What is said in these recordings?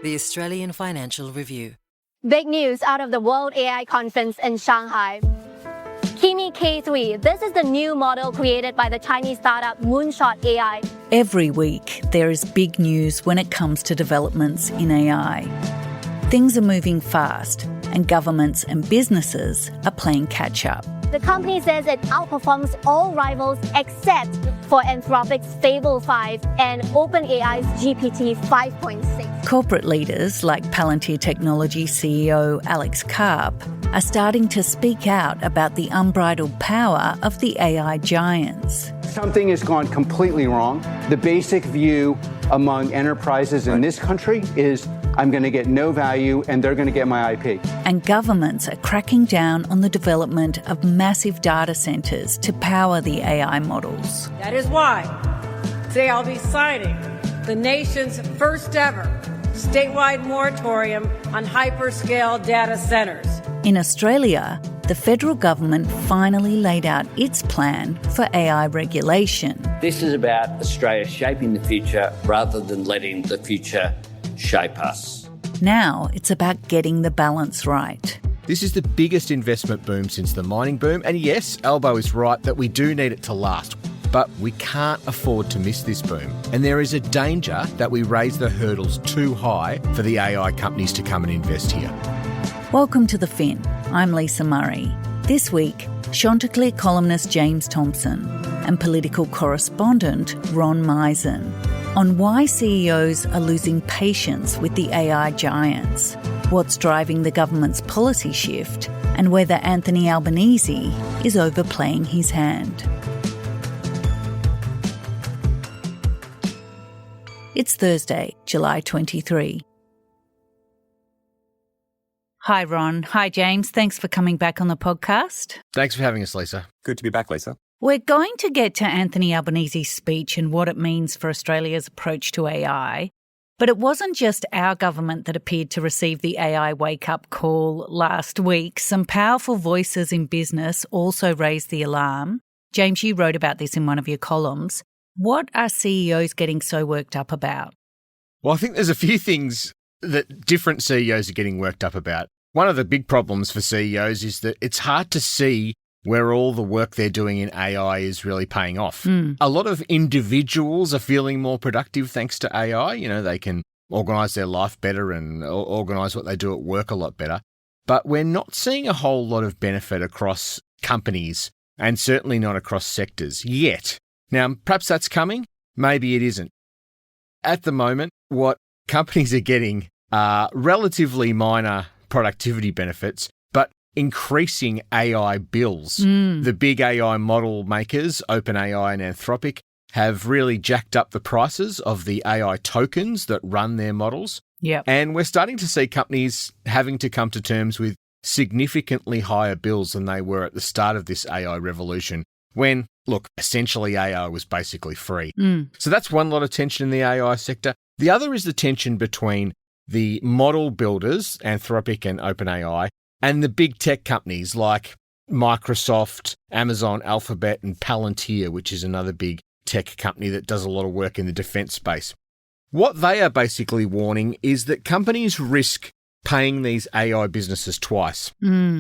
The Australian Financial Review. Big news out of the World AI Conference in Shanghai. Kimi K3, this is the new model created by the Chinese startup Moonshot AI. Every week, there is big news when it comes to developments in AI. Things are moving fast, and governments and businesses are playing catch-up. The company says it outperforms all rivals except for Anthropic's Fable 5 and OpenAI's GPT 5.6. Corporate leaders like Palantir Technology CEO Alex Karp are starting to speak out about the unbridled power of the AI giants. Something has gone completely wrong. The basic view among enterprises in this country is I'm going to get no value and they're going to get my IP. And governments are cracking down on the development of massive data centres to power the AI models. That is why today I'll be signing the nation's first ever statewide moratorium on hyperscale data centres. In Australia, the federal government finally laid out its plan for AI regulation. This is about Australia shaping the future rather than letting the future shape us. Now it's about getting the balance right. This is the biggest investment boom since the mining boom, and yes, Albo is right that we do need it to last, but we can't afford to miss this boom. And there is a danger that we raise the hurdles too high for the AI companies to come and invest here. Welcome to The Fin. I'm Lisa Murray. This week, Chanticleer columnist James Thomson and political correspondent Ron Mizen on why CEOs are losing patience with the AI giants, what's driving the government's policy shift, and whether Anthony Albanese is overplaying his hand. It's Thursday, July 23. Hi, Ron. Hi, James. Thanks for coming back on the podcast. Thanks for having us, Lisa. Good to be back, Lisa. We're going to get to Anthony Albanese's speech and what it means for Australia's approach to AI. But it wasn't just our government that appeared to receive the AI wake-up call last week. Some powerful voices in business also raised the alarm. James, you wrote about this in one of your columns. What are CEOs getting so worked up about? Well, I think there's a few things that different CEOs are getting worked up about. One of the big problems for CEOs is that it's hard to see where all the work they're doing in AI is really paying off. A lot of individuals are feeling more productive thanks to AI. You know, they can organise their life better and organise what they do at work a lot better. But we're not seeing a whole lot of benefit across companies and certainly not across sectors yet. Now, perhaps that's coming. Maybe it isn't. At the moment, what companies are getting are relatively minor productivity benefits, but increasing AI bills. The big AI model makers, OpenAI and Anthropic, have really jacked up the prices of the AI tokens that run their models. Yep. And we're starting to see companies having to come to terms with significantly higher bills than they were at the start of this AI revolution when, look, essentially AI was basically free. So that's one lot of tension in the AI sector. The other is the tension between the model builders, Anthropic and OpenAI, and the big tech companies like Microsoft, Amazon, Alphabet, and Palantir, which is another big tech company that does a lot of work in the defense space. What they are basically warning is that companies risk paying these AI businesses twice.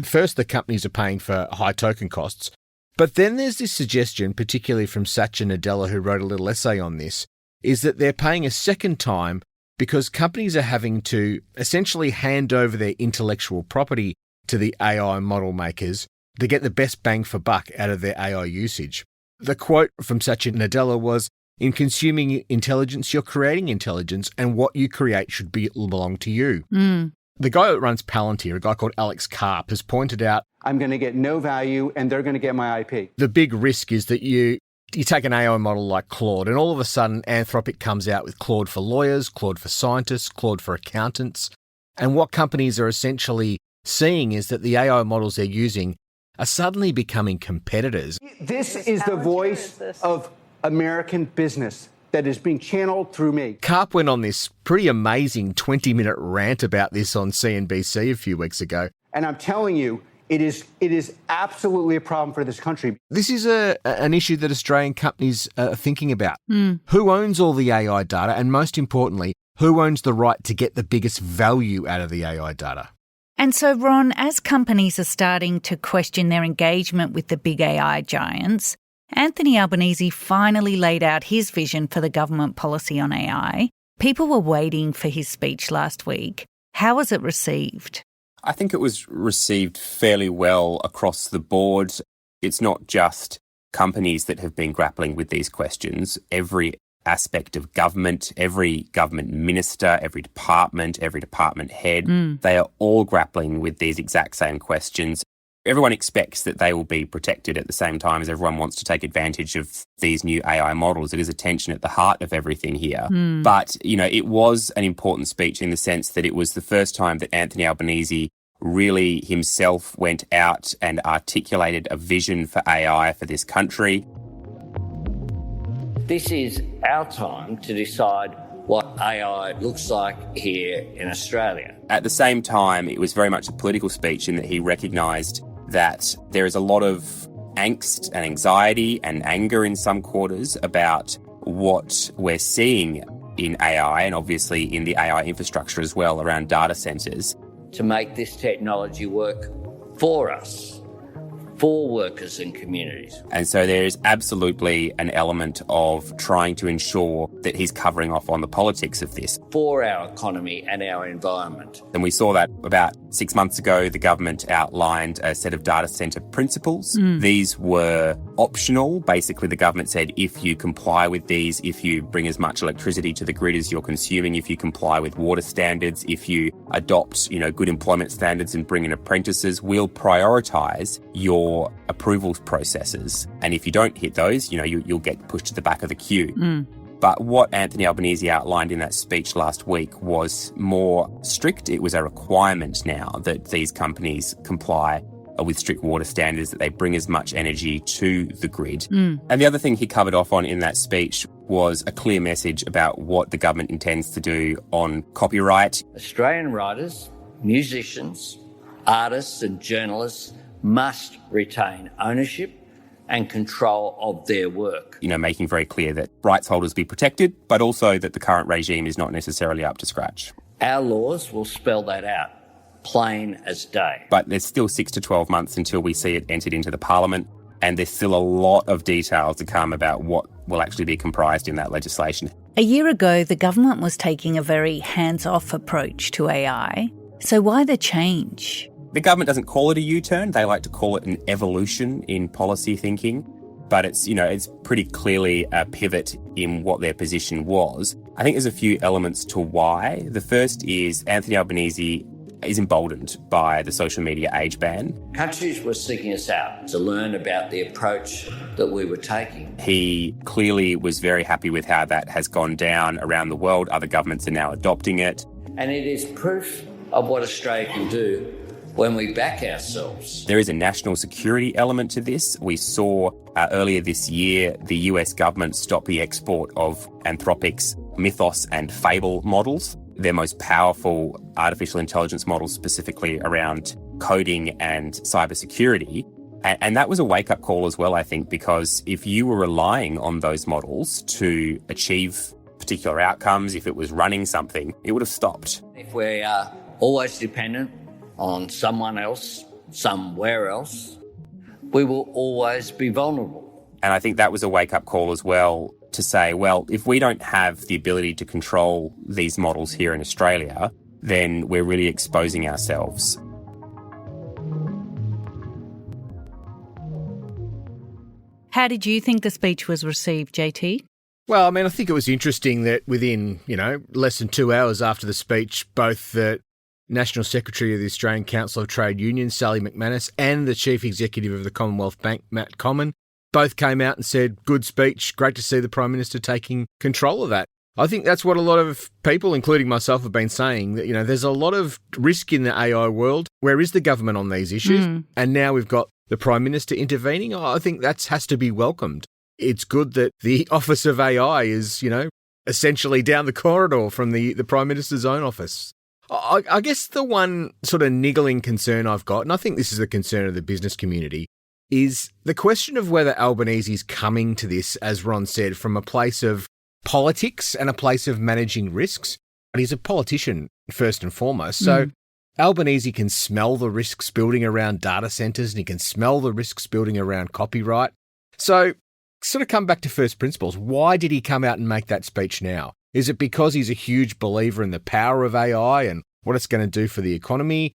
First, the companies are paying for high token costs, but then there's this suggestion, particularly from Satya Nadella, who wrote a little essay on this, is that they're paying a second time because companies are having to essentially hand over their intellectual property to the AI model makers to get the best bang for buck out of their AI usage. The quote from Satya Nadella was, "In consuming intelligence, you're creating intelligence, and what you create should belong to you." The guy that runs Palantir, a guy called Alex Karp, has pointed out, I'm going to get no value and they're going to get my IP. The big risk is that you take an AI model like Claude, and all of a sudden Anthropic comes out with Claude for lawyers, Claude for scientists, Claude for accountants. And what companies are essentially seeing is that the AI models they're using are suddenly becoming competitors. This is the voice of American business that is being channeled through me. Karp went on this pretty amazing 20-minute rant about this on CNBC a few weeks ago. And I'm telling you, it is absolutely a problem for this country. This is an issue that Australian companies are thinking about. Who owns all the AI data? And most importantly, who owns the right to get the biggest value out of the AI data? And so, Ron, as companies are starting to question their engagement with the big AI giants, Anthony Albanese finally laid out his vision for the government policy on AI. People were waiting for his speech last week. How was it received? I think it was received fairly well across the board. It's not just companies that have been grappling with these questions. Every aspect of government, every government minister, every department head, they are all grappling with these exact same questions. Everyone expects that they will be protected at the same time as everyone wants to take advantage of these new AI models. It is a tension at the heart of everything here. But, it was an important speech in the sense that it was the first time that Anthony Albanese really himself went out and articulated a vision for AI for this country. This is our time to decide what AI looks like here in Australia. At the same time, it was very much a political speech in that he recognised that there is a lot of angst and anxiety and anger in some quarters about what we're seeing in AI and obviously in the AI infrastructure as well around data centres. To make this technology work for us, for workers and communities. And so there is absolutely an element of trying to ensure that he's covering off on the politics of this. For our economy and our environment. And we saw that about 6 months ago, the government outlined a set of data centre principles. These were optional. Basically, the government said, if you comply with these, if you bring as much electricity to the grid as you're consuming, if you comply with water standards, if you adopt, good employment standards and bring in apprentices, we'll prioritise your approvals processes. And if you don't hit those, you'll get pushed to the back of the queue. But what Anthony Albanese outlined in that speech last week was more strict. It was a requirement now that these companies comply with strict water standards, that they bring as much energy to the grid. And the other thing he covered off on in that speech was a clear message about what the government intends to do on copyright. Australian writers, musicians, artists and journalists must retain ownership and control of their work. Making very clear that rights holders be protected, but also that the current regime is not necessarily up to scratch. Our laws will spell that out, plain as day. But there's still 6 to 12 months until we see it entered into the Parliament, and there's still a lot of detail to come about what will actually be comprised in that legislation. A year ago, the government was taking a very hands-off approach to AI. So why the change? The government doesn't call it a U-turn. They like to call it an evolution in policy thinking. But it's pretty clearly a pivot in what their position was. I think there's a few elements to why. The first is Anthony Albanese is emboldened by the social media age ban. Countries were seeking us out to learn about the approach that we were taking. He clearly was very happy with how that has gone down around the world. Other governments are now adopting it. And it is proof of what Australia can do when we back ourselves. There is a national security element to this. We saw earlier this year the US government stop the export of Anthropic's Mythos and Fable models, their most powerful artificial intelligence models specifically around coding and cybersecurity. And that was a wake-up call as well, I think, because if you were relying on those models to achieve particular outcomes, if it was running something, it would have stopped. If we are always dependent on someone else, somewhere else, we will always be vulnerable. And I think that was a wake-up call as well to say, well, if we don't have the ability to control these models here in Australia, then we're really exposing ourselves. How did you think the speech was received, JT? Well, I think it was interesting that within, less than 2 hours after the speech, both the National Secretary of the Australian Council of Trade Unions, Sally McManus, and the Chief Executive of the Commonwealth Bank, Matt Comyn, both came out and said, good speech, great to see the Prime Minister taking control of that. I think that's what a lot of people, including myself, have been saying, that, there's a lot of risk in the AI world. Where is the government on these issues? And now we've got the Prime Minister intervening. I think that has to be welcomed. It's good that the Office of AI is, essentially down the corridor from the Prime Minister's own office. I guess the one sort of niggling concern I've got, and I think this is the concern of the business community, is the question of whether Albanese is coming to this, as Ron said, from a place of politics and a place of managing risks, He's a politician, first and foremost. So Albanese can smell the risks building around data centres and he can smell the risks building around copyright. So sort of come back to first principles. Why did he come out and make that speech now? Is it because he's a huge believer in the power of AI and what it's going to do for the economy?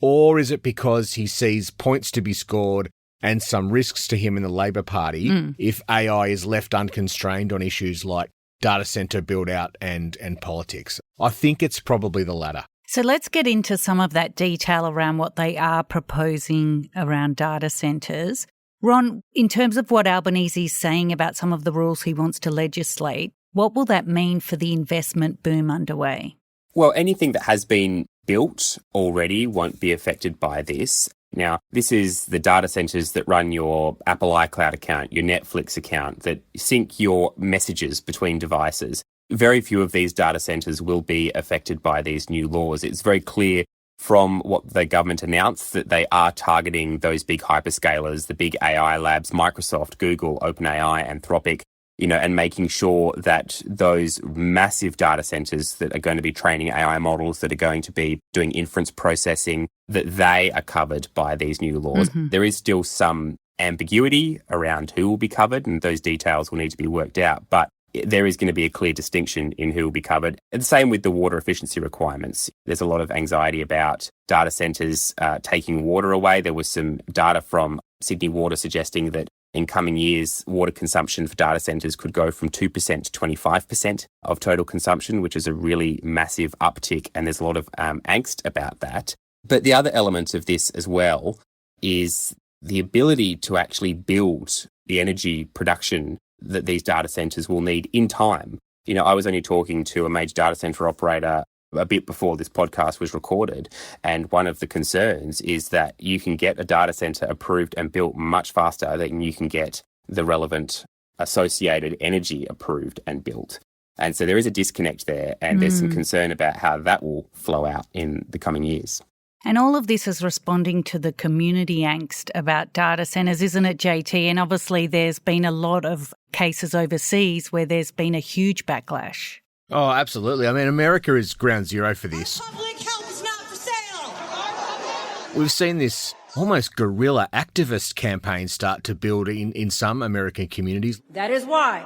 Or is it because he sees points to be scored and some risks to him in the Labor Party if AI is left unconstrained on issues like data centre build-out and politics? I think it's probably the latter. So let's get into some of that detail around what they are proposing around data centres. Ron, in terms of what Albanese is saying about some of the rules he wants to legislate, what will that mean for the investment boom underway? Well, anything that has been built already won't be affected by this. Now, this is the data centres that run your Apple iCloud account, your Netflix account, that sync your messages between devices. Very few of these data centres will be affected by these new laws. It's very clear from what the government announced that they are targeting those big hyperscalers, the big AI labs, Microsoft, Google, OpenAI, Anthropic, and making sure that those massive data centers that are going to be training AI models, that are going to be doing inference processing, that they are covered by these new laws. There is still some ambiguity around who will be covered, and those details will need to be worked out. But there is going to be a clear distinction in who will be covered. And the same with the water efficiency requirements. There's a lot of anxiety about data centres taking water away. There was some data from Sydney Water suggesting that in coming years, water consumption for data centres could go from 2% to 25% of total consumption, which is a really massive uptick. And there's a lot of angst about that. But the other element of this as well is the ability to actually build the energy production that these data centres will need in time. I was only talking to a major data centre operator a bit before this podcast was recorded, and one of the concerns is that you can get a data centre approved and built much faster than you can get the relevant associated energy approved and built. And so there is a disconnect there, and there's some concern about how that will flow out in the coming years. And all of this is responding to the community angst about data centres, isn't it, JT? And obviously there's been a lot of cases overseas where there's been a huge backlash. Oh, absolutely. I mean, America is ground zero for this. Public health is not for sale. We've seen this almost guerrilla activist campaign start to build in some American communities. That is why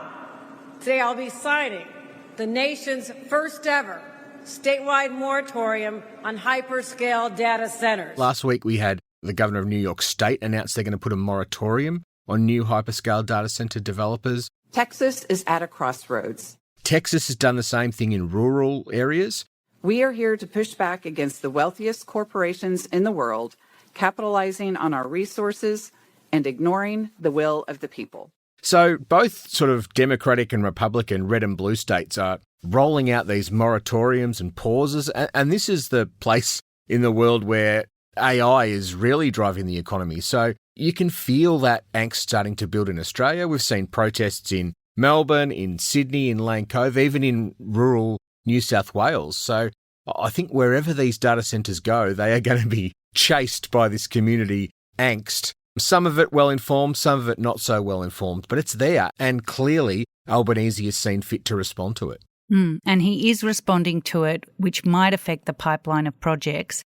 today I'll be signing the nation's first ever statewide moratorium on hyperscale data centers. Last week we had the governor of New York State announce they're going to put a moratorium on new hyperscale data center developers. Texas is at a crossroads. Texas has done the same thing in rural areas. We are here to push back against the wealthiest corporations in the world, capitalizing on our resources and ignoring the will of the people. So both sort of Democratic and Republican red and blue states are rolling out these moratoriums and pauses. And this is the place in the world where AI is really driving the economy. So you can feel that angst starting to build in Australia. We've seen protests in Melbourne, in Sydney, in Lane Cove, even in rural New South Wales. So I think wherever these data centres go, they are going to be chased by this community angst. Some of it well-informed, some of it not so well-informed, but it's there. And clearly, Albanese has seen fit to respond to it. And he is responding to it, which might affect the pipeline of projects.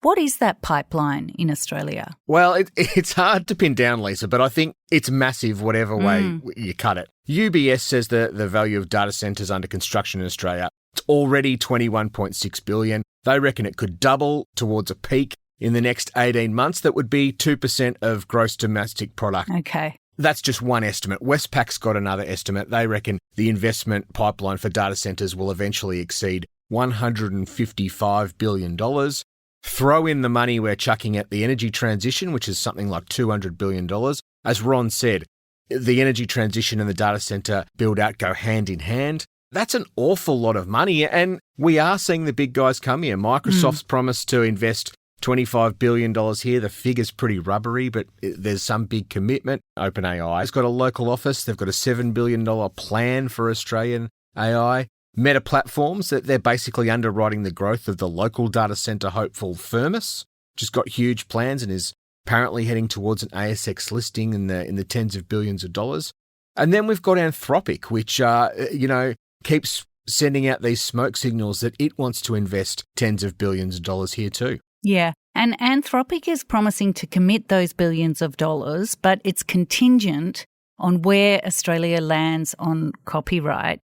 What is that pipeline in Australia? Well, it's hard to pin down, Lisa, but I think it's massive whatever way you cut it. UBS says the value of data centres under construction in Australia, it's already $21.6 billion. They reckon it could double towards a peak in the next 18 months. That would be 2% of gross domestic product. Okay. That's just one estimate. Westpac's got another estimate. They reckon the investment pipeline for data centres will eventually exceed $155 billion. Throw in the money we're chucking at the energy transition, which is something like $200 billion. As Ron said, the energy transition and the data centre build-out go hand in hand. That's an awful lot of money, and we are seeing the big guys come here. Microsoft's promised to invest $25 billion here. The figure's pretty rubbery, but there's some big commitment. OpenAI has got a local office. They've got a $7 billion plan for Australian AI. Meta Platforms, that they're basically underwriting the growth of the local data centre hopeful Firmus, which has got huge plans and is apparently heading towards an ASX listing in the tens of billions of dollars. And then we've got Anthropic, which keeps sending out these smoke signals that it wants to invest tens of billions of dollars here too. Yeah, and Anthropic is promising to commit those billions of dollars, but it's contingent on where Australia lands on copyright.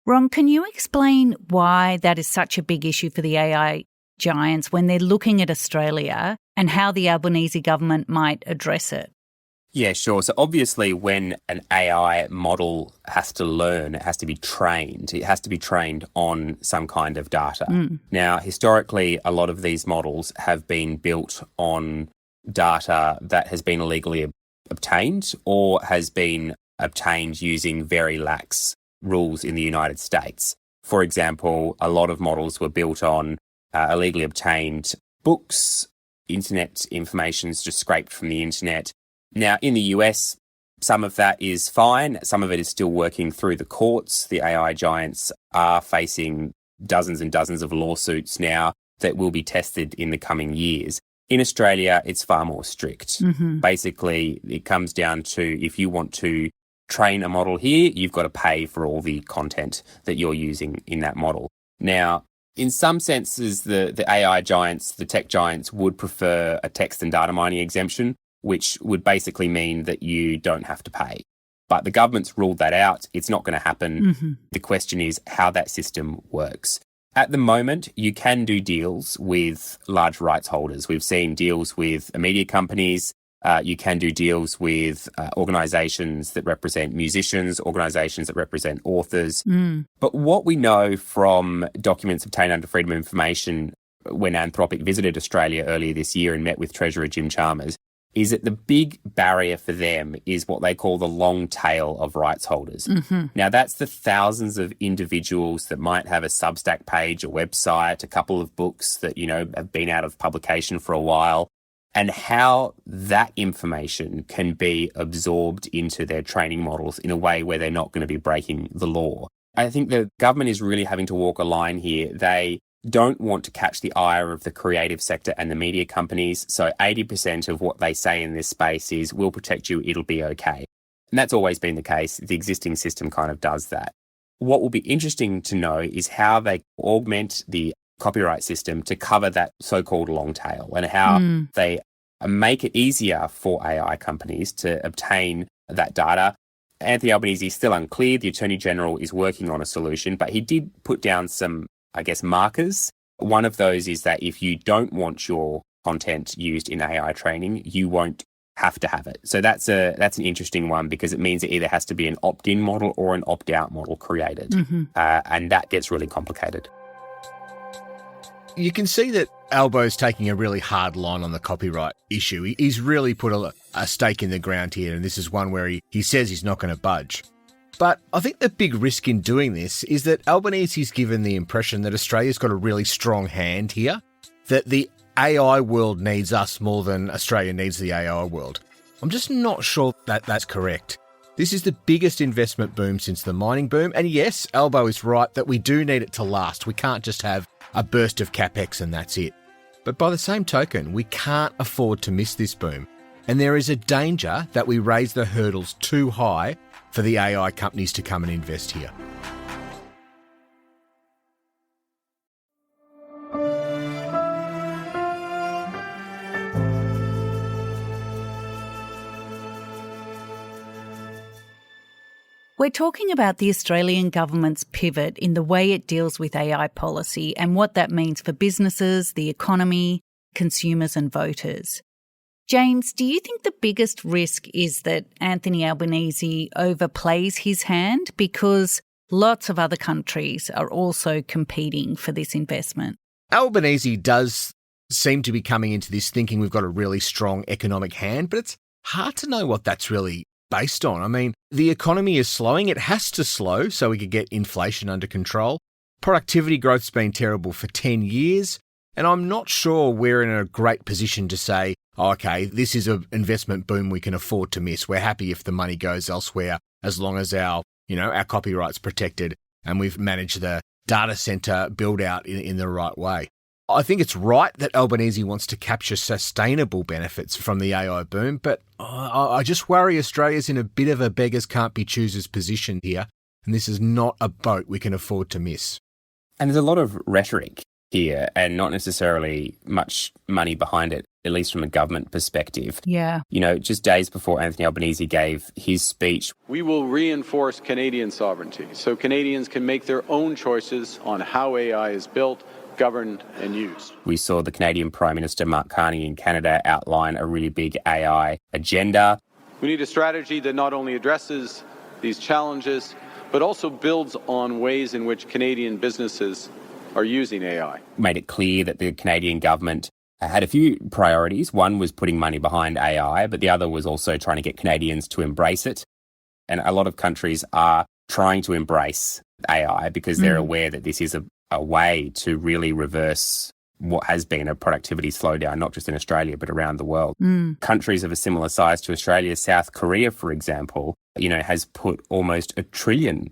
Ron, can you explain why that is such a big issue for the AI giants when they're looking at Australia and how the Albanese government might address it? Yeah, sure. So obviously when an AI model has to learn, it has to be trained. It has to be trained on some kind of data. Now, historically, a lot of these models have been built on data that has been illegally obtained or has been obtained using very lax rules in the United States. For example, a lot of models were built on illegally obtained books, internet information is just scraped from the internet. Now, in the US, some of that is fine. Some of it is still working through the courts. The AI giants are facing dozens and dozens of lawsuits now that will be tested in the coming years. In Australia, it's far more strict. Basically, it comes down to if you want to train a model here, you've got to pay for all the content that you're using in that model. Now, in some senses, the AI giants, the tech giants, would prefer a text and data mining exemption, which would basically mean that you don't have to pay. But the government's ruled that out. It's not going to happen. The question is how that system works. At the moment, you can do deals with large rights holders. We've seen deals with media companies. You can do deals with organisations that represent musicians, organisations that represent authors. But what we know from documents obtained under Freedom of Information when Anthropic visited Australia earlier this year and met with Treasurer Jim Chalmers is that the big barrier for them is what they call the long tail of rights holders. Now, that's the thousands of individuals that might have a Substack page, a website, a couple of books that, have been out of publication for a while, and how that information can be absorbed into their training models in a way where they're not going to be breaking the law. I think the government is really having to walk a line here. They don't want to catch the ire of the creative sector and the media companies. So 80% of what they say in this space is, we'll protect you, it'll be okay. And that's always been the case. The existing system kind of does that. What will be interesting to know is how they augment the copyright system to cover that so-called long tail and how they make it easier for AI companies to obtain that data. Anthony Albanese is still unclear. The Attorney General is working on a solution, but he did put down some markers. One of those is that if you don't want your content used in AI training, you won't have to have it. So that's an interesting one because it means it either has to be an opt-in model or an opt-out model created. And that gets really complicated. You can see that Albo's taking a really hard line on the copyright issue. He's really put a stake in the ground here, and this is one where he says he's not going to budge. But I think the big risk in doing this is that Albanese's given the impression that Australia's got a really strong hand here, that the AI world needs us more than Australia needs the AI world. I'm just not sure that that's correct. This is the biggest investment boom since the mining boom, and yes, Albo is right that we do need it to last. We can't just have a burst of capex and that's it. But by the same token, we can't afford to miss this boom, and there is a danger that we raise the hurdles too high for the AI companies to come and invest here. We're talking about the Australian government's pivot in the way it deals with AI policy and what that means for businesses, the economy, consumers and voters. James, do you think the biggest risk is that Anthony Albanese overplays his hand because lots of other countries are also competing for this investment? Albanese does seem to be coming into this thinking we've got a really strong economic hand, but it's hard to know what that's really based on. I mean, the economy is slowing. It has to slow so we could get inflation under control. Productivity growth's been terrible for 10 years. And I'm not sure we're in a great position to say, oh, okay, this is an investment boom we can afford to miss. We're happy if the money goes elsewhere as long as our copyright's protected and we've managed the data center build out in the right way. I think it's right that Albanese wants to capture sustainable benefits from the AI boom, but I just worry Australia's in a bit of a beggars can't be choosers position here. and this is not a boat we can afford to miss. And there's a lot of rhetoric here and not necessarily much money behind it, at least from a government perspective. Yeah. You know, just days before Anthony Albanese gave his speech, we will reinforce Canadian sovereignty so Canadians can make their own choices on how AI is built, governed and used. We saw the Canadian Prime Minister Mark Carney in Canada outline a really big AI agenda. We need a strategy that not only addresses these challenges, but also builds on ways in which Canadian businesses are using AI. Made it clear that the Canadian government had a few priorities. One was putting money behind AI, but the other was also trying to get Canadians to embrace it. And a lot of countries are trying to embrace AI because they're aware that this is a way to really reverse what has been a productivity slowdown, not just in Australia, but around the world. Countries of a similar size to Australia, South Korea, for example, has put almost $1 trillion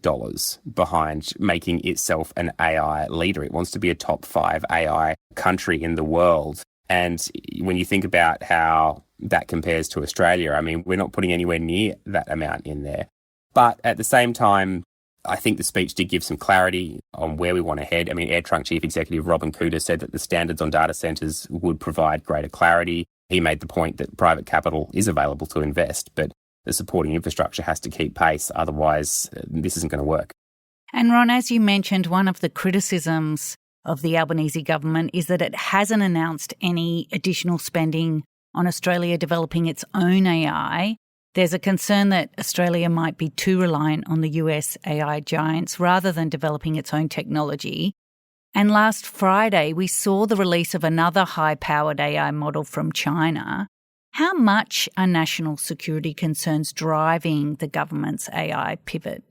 behind making itself an AI leader. It wants to be a top 5 AI country in the world. And when you think about how that compares to Australia, I mean, we're not putting anywhere near that amount in there. But at the same time, I think the speech did give some clarity on where we want to head. I mean, AirTrunk Chief Executive Robin Cooter said that the standards on data centres would provide greater clarity. He made the point that private capital is available to invest, but the supporting infrastructure has to keep pace. Otherwise, this isn't going to work. And Ron, as you mentioned, one of the criticisms of the Albanese government is that it hasn't announced any additional spending on Australia developing its own AI. There's a concern that Australia might be too reliant on the US AI giants rather than developing its own technology. And last Friday, we saw the release of another high-powered AI model from China. How much are national security concerns driving the government's AI pivot?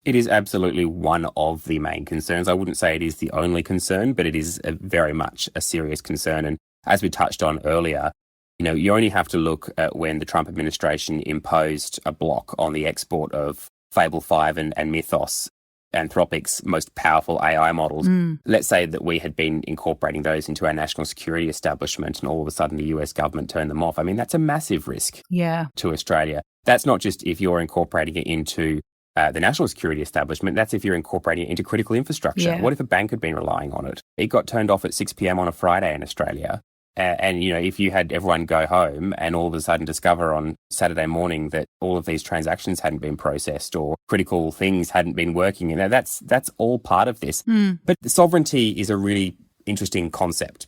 It is absolutely one of the main concerns. I wouldn't say it is the only concern, but it is very much a serious concern. And as we touched on earlier, you only have to look at when the Trump administration imposed a block on the export of Fable 5 and Mythos, Anthropic's most powerful AI models. Let's say that we had been incorporating those into our national security establishment and all of a sudden the US government turned them off. I mean, that's a massive risk to Australia. That's not just if you're incorporating it into the national security establishment, that's if you're incorporating it into critical infrastructure. What if a bank had been relying on it? It got turned off at 6 p.m. on a Friday in Australia. And, if you had everyone go home and all of a sudden discover on Saturday morning that all of these transactions hadn't been processed or critical things hadn't been working, that's all part of this. But sovereignty is a really interesting concept.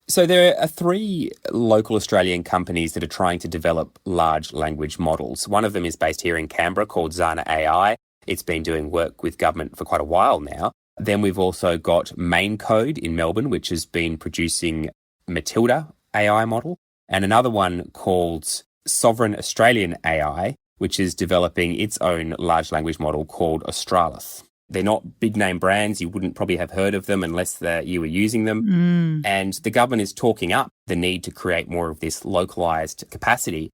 So there are 3 local Australian companies that are trying to develop large language models. One of them is based here in Canberra called Zana AI. It's been doing work with government for quite a while now. Then we've also got Main Code in Melbourne, which has been producing Matilda AI model, and another one called Sovereign Australian AI, which is developing its own large language model called Australis. They're not big name brands. You wouldn't probably have heard of them unless you were using them. And the government is talking up the need to create more of this localized capacity.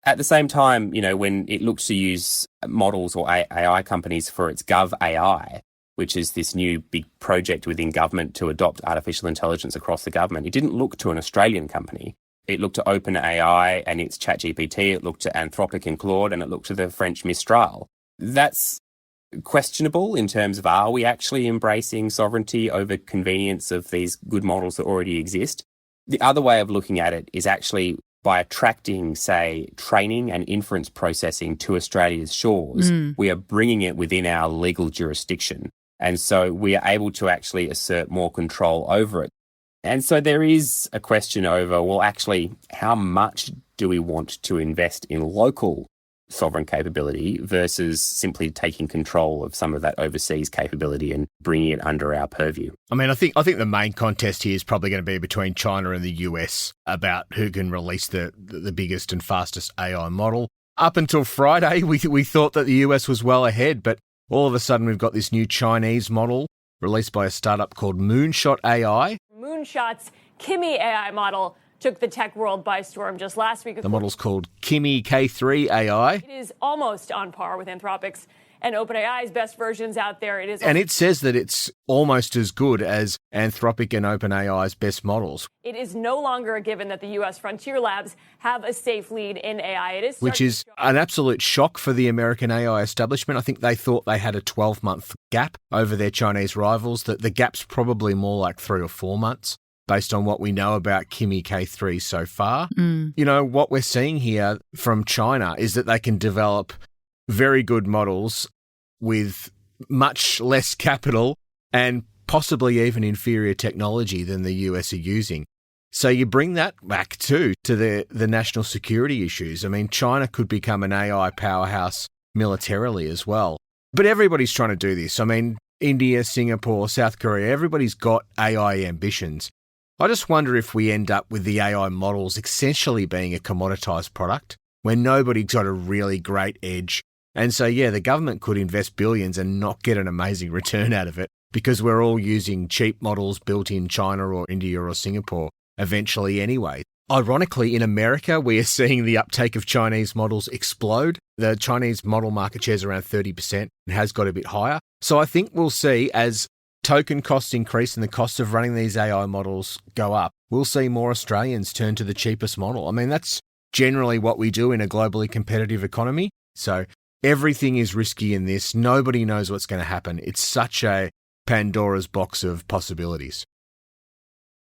At the same time, when it looks to use models or AI companies for its Gov AI, which is this new big project within government to adopt artificial intelligence across the government, it didn't look to an Australian company. It looked to OpenAI and its ChatGPT, it looked to Anthropic and Claude, and it looked to the French Mistral. That's questionable in terms of, are we actually embracing sovereignty over convenience of these good models that already exist? The other way of looking at it is actually by attracting, say, training and inference processing to Australia's shores, we are bringing it within our legal jurisdiction. And so we are able to actually assert more control over it. And so there is a question over, well, actually, how much do we want to invest in local sovereign capability versus simply taking control of some of that overseas capability and bringing it under our purview? I mean, I think the main contest here is probably going to be between China and the US about who can release the biggest and fastest AI model. Up until Friday, we thought that the US was well ahead, but all of a sudden we've got this new Chinese model released by a startup called Moonshot AI. Moonshot's Kimi AI model took the tech world by storm just last week. The model's called Kimi K3 AI. It is almost on par with Anthropic's and OpenAI's best versions out there. And it says that it's almost as good as Anthropic and OpenAI's best models. It is no longer a given that the U.S. frontier labs have a safe lead in AI. Which is an absolute shock for the American AI establishment. I think they thought they had a 12-month gap over their Chinese rivals, that the gap's probably more like 3 or 4 months based on what we know about Kimi K3 so far. You know, what we're seeing here from China is that they can develop very good models with much less capital and possibly even inferior technology than the US are using. So you bring that back to the national security issues. I mean, China could become an AI powerhouse militarily as well. But everybody's trying to do this. I mean, India, Singapore, South Korea, everybody's got AI ambitions. I just wonder if we end up with the AI models essentially being a commoditized product where nobody's got a really great edge. And so, yeah, the government could invest billions and not get an amazing return out of it because we're all using cheap models built in China or India or Singapore eventually anyway. Ironically, in America, we are seeing the uptake of Chinese models explode. The Chinese model market share is around 30% and has got a bit higher. So I think we'll see as token costs increase and the cost of running these AI models go up, we'll see more Australians turn to the cheapest model. I mean, that's generally what we do in a globally competitive economy. So everything is risky in this. Nobody knows what's going to happen. It's such a Pandora's box of possibilities.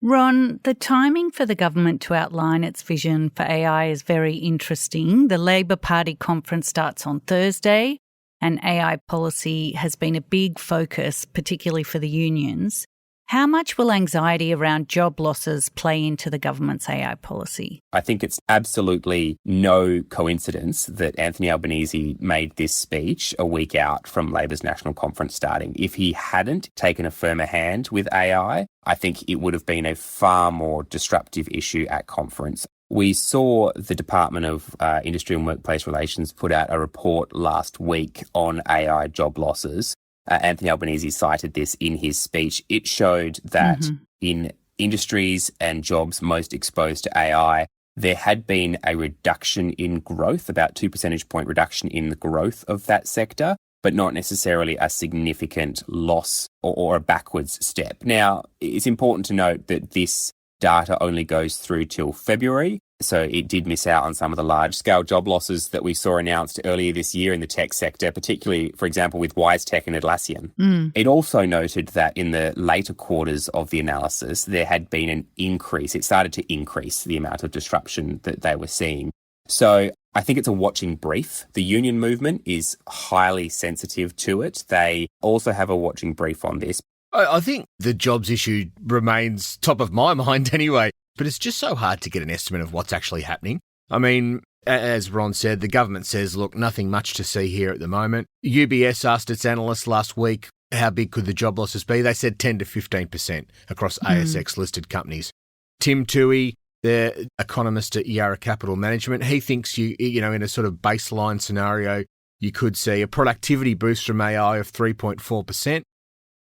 Ron, the timing for the government to outline its vision for AI is very interesting. The Labor Party conference starts on Thursday, and AI policy has been a big focus, particularly for the unions. How much will anxiety around job losses play into the government's AI policy? I think it's absolutely no coincidence that Anthony Albanese made this speech a week out from Labor's national conference starting. If he hadn't taken a firmer hand with AI, I think it would have been a far more disruptive issue at conference. We saw the Department of Industry and Workplace Relations put out a report last week on AI job losses. Anthony Albanese cited this in his speech. It showed that in industries and jobs most exposed to AI, there had been a reduction in growth, about 2 percentage point reduction in the growth of that sector, but not necessarily a significant loss or a backwards step. Now, it's important to note that this data only goes through till February, so it did miss out on some of the large-scale job losses that we saw announced earlier this year in the tech sector, particularly, for example, with WiseTech and Atlassian. It also noted that in the later quarters of the analysis, there had been an increase. It started to increase the amount of disruption that they were seeing. So I think it's a watching brief. The union movement is highly sensitive to it. They also have a watching brief on this. I think the jobs issue remains top of my mind anyway, but it's just so hard to get an estimate of what's actually happening. I mean, as Ron said, the government says, look, nothing much to see here at the moment. UBS asked its analysts last week, how big could the job losses be? They said 10 to 15% across ASX-listed companies. Tim Toohey, the economist at Yarra Capital Management, he thinks you know, in a sort of baseline scenario, you could see a productivity boost from AI of 3.4%,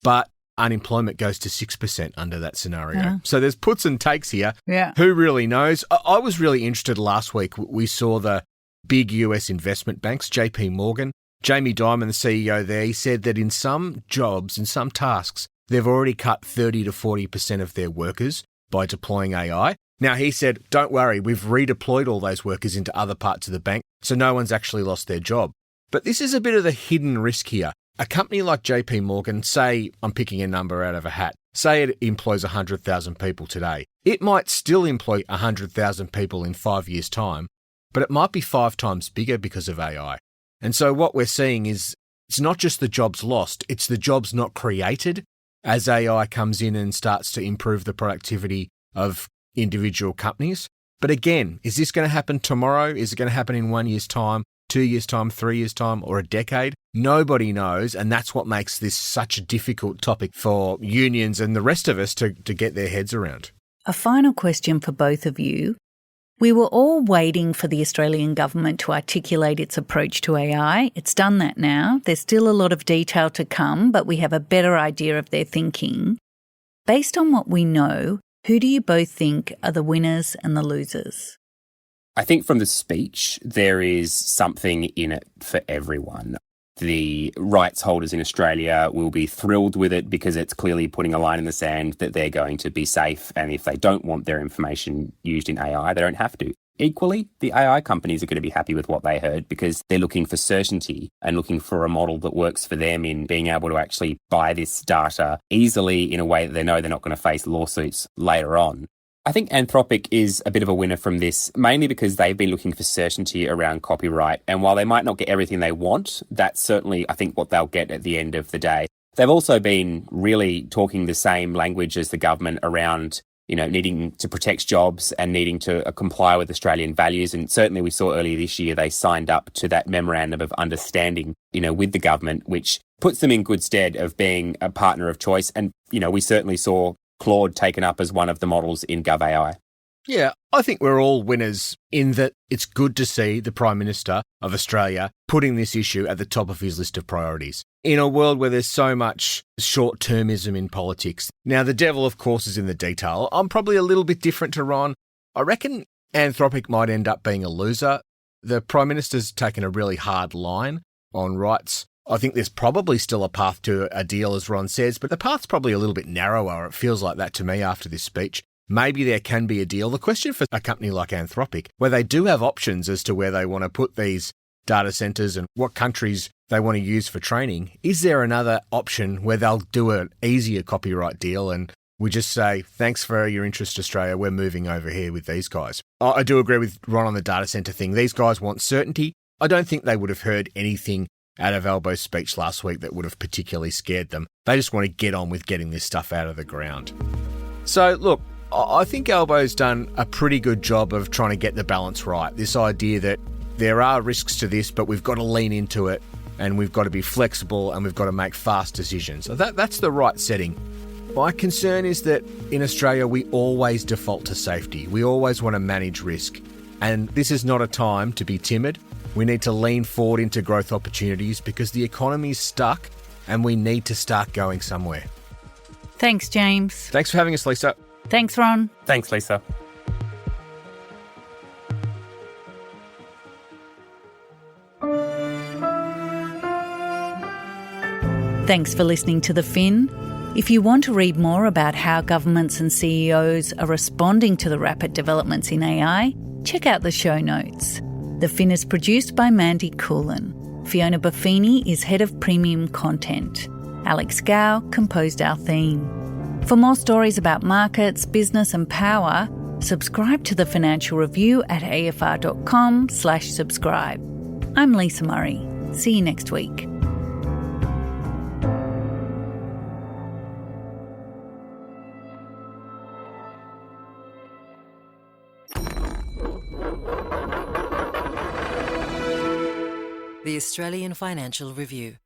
but unemployment goes to 6% under that scenario. Yeah. So there's puts and takes here. Yeah. Who really knows? I was really interested last week. We saw the big US investment banks, JP Morgan. Jamie Dimon, the CEO there, he said that in some jobs, in some tasks, they've already cut 30 to 40% of their workers by deploying AI. Now, he said, don't worry, we've redeployed all those workers into other parts of the bank, so no one's actually lost their job. But this is a bit of the hidden risk here. A company like JP Morgan, say, I'm picking a number out of a hat, say it employs 100,000 people today. It might still employ 100,000 people in 5 years' time, but it might be 5 times bigger because of AI. And so what we're seeing is it's not just the jobs lost, it's the jobs not created as AI comes in and starts to improve the productivity of individual companies. But again, is this going to happen tomorrow? Is it going to happen in 1 year's time, 2 years' time, 3 years' time, or a decade? Nobody knows, and that's what makes this such a difficult topic for unions and the rest of us to get their heads around. A final question for both of you. We were all waiting for the Australian government to articulate its approach to AI. It's done that now. There's still a lot of detail to come, but we have a better idea of their thinking. Based on what we know, who do you both think are the winners and the losers? I think from the speech, there is something in it for everyone. The rights holders in Australia will be thrilled with it because it's clearly putting a line in the sand that they're going to be safe. And if they don't want their information used in AI, they don't have to. Equally, the AI companies are going to be happy with what they heard because they're looking for certainty and looking for a model that works for them in being able to actually buy this data easily in a way that they know they're not going to face lawsuits later on. I think Anthropic is a bit of a winner from this, mainly because they've been looking for certainty around copyright. And while they might not get everything they want, that's certainly, I think, what they'll get at the end of the day. They've also been really talking the same language as the government around, needing to protect jobs and needing to comply with Australian values. And certainly we saw earlier this year, they signed up to that memorandum of understanding, with the government, which puts them in good stead of being a partner of choice. And, we certainly saw Claude taken up as one of the models in GovAI. Yeah, I think we're all winners in that it's good to see the Prime Minister of Australia putting this issue at the top of his list of priorities. In a world where there's so much short-termism in politics. Now, the devil, of course, is in the detail. I'm probably a little bit different to Ron. I reckon Anthropic might end up being a loser. The Prime Minister's taken a really hard line on rights. I think there's probably still a path to a deal, as Ron says, but the path's probably a little bit narrower. It feels like that to me after this speech. Maybe there can be a deal. The question for a company like Anthropic, where they do have options as to where they want to put these data centres and what countries they want to use for training, is there another option where they'll do an easier copyright deal and we just say, thanks for your interest, Australia, we're moving over here with these guys? I do agree with Ron on the data centre thing. These guys want certainty. I don't think they would have heard anything out of Albo's speech last week that would have particularly scared them. They just want to get on with getting this stuff out of the ground. So, look, I think Albo's done a pretty good job of trying to get the balance right. This idea that there are risks to this, but we've got to lean into it and we've got to be flexible and we've got to make fast decisions. So that's the right setting. My concern is that in Australia, we always default to safety. We always want to manage risk. And this is not a time to be timid. We need to lean forward into growth opportunities because the economy's stuck and we need to start going somewhere. Thanks, James. Thanks for having us, Lisa. Thanks, Ron. Thanks, Lisa. Thanks for listening to The Fin. If you want to read more about how governments and CEOs are responding to the rapid developments in AI, check out the show notes. The Fin is produced by Mandy Coulin. Fiona Buffini is head of premium content. Alex Gow composed our theme. For more stories about markets, business and power, subscribe to the Financial Review at afr.com/subscribe. I'm Lisa Murray. See you next week. The Australian Financial Review.